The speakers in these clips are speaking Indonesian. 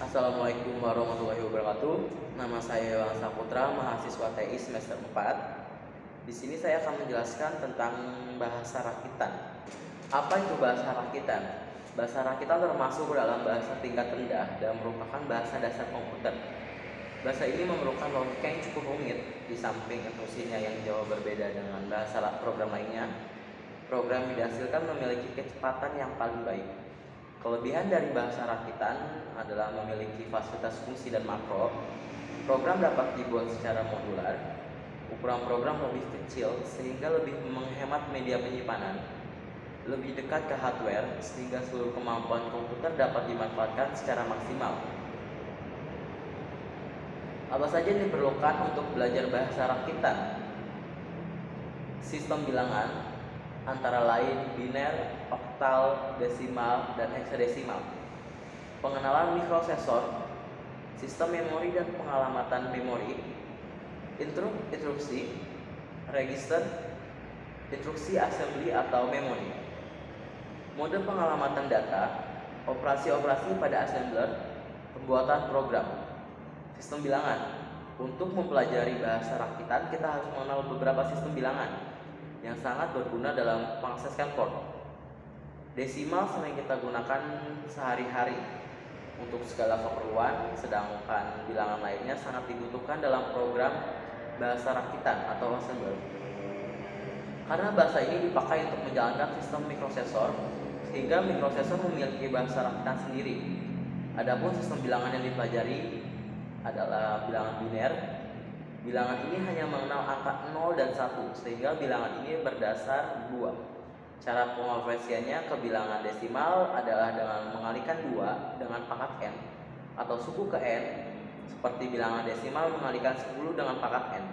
Assalamualaikum warahmatullahi wabarakatuh. Nama saya Bang Saputra, mahasiswa TI semester 4. Di sini saya akan menjelaskan tentang bahasa rakitan. Apa itu bahasa rakitan? Bahasa rakitan termasuk dalam bahasa tingkat rendah dan merupakan bahasa dasar komputer. Bahasa ini memerlukan logika yang cukup rumit, di samping instruksinya yang jauh berbeda dengan bahasa program lainnya. Program yang dihasilkan memiliki kecepatan yang paling baik. Kelebihan dari bahasa rakitan adalah memiliki fasilitas fungsi dan makro. Program dapat dibuat secara modular. Ukuran program lebih kecil sehingga lebih menghemat media penyimpanan. Lebih dekat ke hardware sehingga seluruh kemampuan komputer dapat dimanfaatkan secara maksimal. Apa saja yang diperlukan untuk belajar bahasa rakitan? Sistem bilangan, antara lain biner, oktal, desimal, dan heksadesimal. Pengenalan mikroprosesor, sistem memori dan pengalamatan memori, instruksi, register, instruksi assembly atau memori. Mode pengalamatan data, operasi-operasi pada assembler, pembuatan program. Sistem bilangan. Untuk mempelajari bahasa rakitan, kita harus mengenal beberapa sistem bilangan yang sangat berguna dalam mengakseskan port. Desimal sering kita gunakan sehari-hari untuk segala keperluan, sedangkan bilangan lainnya sangat dibutuhkan dalam program bahasa rakitan atau assembler. Karena bahasa ini dipakai untuk menjalankan sistem mikroprosesor, sehingga mikroprosesor memiliki bahasa rakitan sendiri. Adapun sistem bilangan yang dipelajari adalah bilangan biner. Bilangan ini hanya mengenal angka 0 dan 1, sehingga bilangan ini berdasar 2. Cara pengonversiannya ke bilangan desimal adalah dengan mengalihkan 2 dengan pangkat n atau suku ke n, seperti bilangan desimal mengalihkan 10 dengan pangkat n.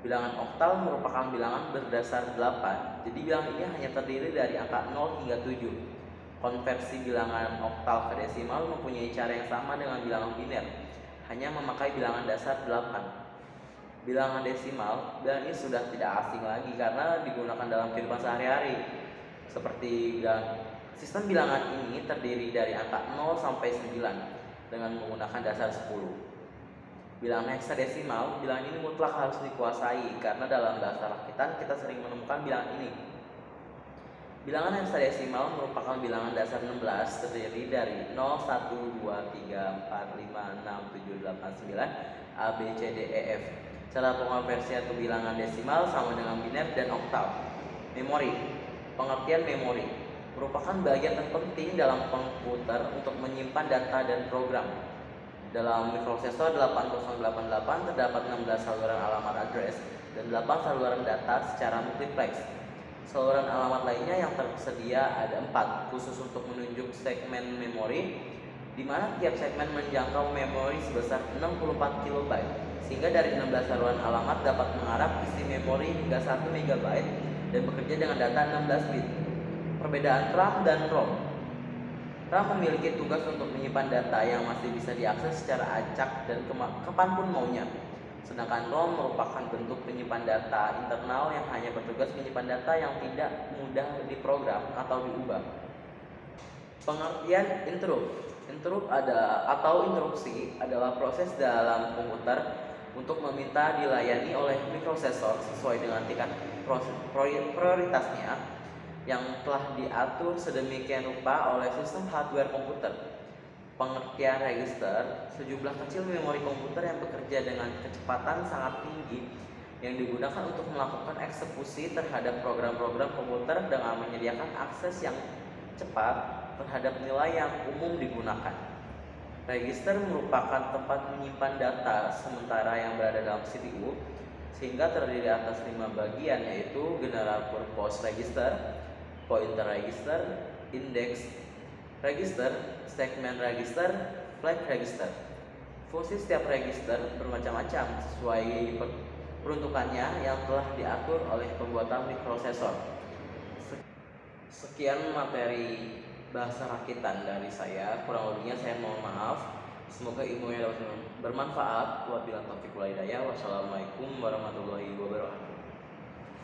Bilangan oktal merupakan bilangan berdasar 8, jadi bilangan ini hanya terdiri dari angka 0 hingga 7. Konversi bilangan oktal ke desimal mempunyai cara yang sama dengan bilangan biner, hanya memakai bilangan dasar 8. Bilangan desimal, bilangan ini sudah tidak asing lagi karena digunakan dalam kehidupan sehari-hari. Seperti sistem bilangan ini terdiri dari angka 0 sampai 9 dengan menggunakan dasar 10. Bilangan heksadesimal, bilangan ini mutlak harus dikuasai karena dalam bahasa rakitan kita sering menemukan bilangan ini. Bilangan heksadesimal merupakan bilangan dasar 16 terdiri dari 0, 1, 2, 3, 4, 5, 6, 7, 8, 9, A, B, C, D, E, F. Cara pengonversian ke bilangan desimal sama dengan biner dan oktal. Memori. Pengertian memori merupakan bagian terpenting dalam komputer untuk menyimpan data dan program. Dalam mikroprosesor 8088 terdapat 16 saluran alamat address dan 8 saluran data secara multiplex. Saluran alamat lainnya yang tersedia ada 4, khusus untuk menunjuk segmen memori, di mana tiap segmen menjangkau memori sebesar 64 KB, sehingga dari 16 saluran alamat dapat mengarah isi memori hingga 1 MB dan bekerja dengan data 16 bit. Perbedaan RAM dan ROM. RAM memiliki tugas untuk menyimpan data yang masih bisa diakses secara acak dan kapanpun maunya. Sedangkan ROM merupakan bentuk penyimpan data internal yang hanya bertugas menyimpan data yang tidak mudah diprogram atau diubah. Pengertian interrupt. Interrupt atau interupsi adalah proses dalam komputer untuk meminta dilayani oleh mikroprosesor sesuai dengan tingkat prioritasnya yang telah diatur sedemikian rupa oleh sistem hardware komputer. Pengertian register, sejumlah kecil memori komputer yang bekerja dengan kecepatan sangat tinggi yang digunakan untuk melakukan eksekusi terhadap program-program komputer dengan menyediakan akses yang cepat terhadap nilai yang umum digunakan. Register merupakan tempat menyimpan data sementara yang berada dalam CPU, sehingga terdiri atas 5 bagian, yaitu general purpose register, pointer register, index register, segment register, flag register. Fungsi setiap register bermacam-macam sesuai peruntukannya yang telah diatur oleh pembuatan mikroprosesor. Sekian materi bahasa rakitan dari saya, kurang lebihnya saya mohon maaf. Semoga ilmunya dapat bermanfaat. Wabillahi taufiq wal hidayah. Wassalamualaikum warahmatullahi wabarakatuh.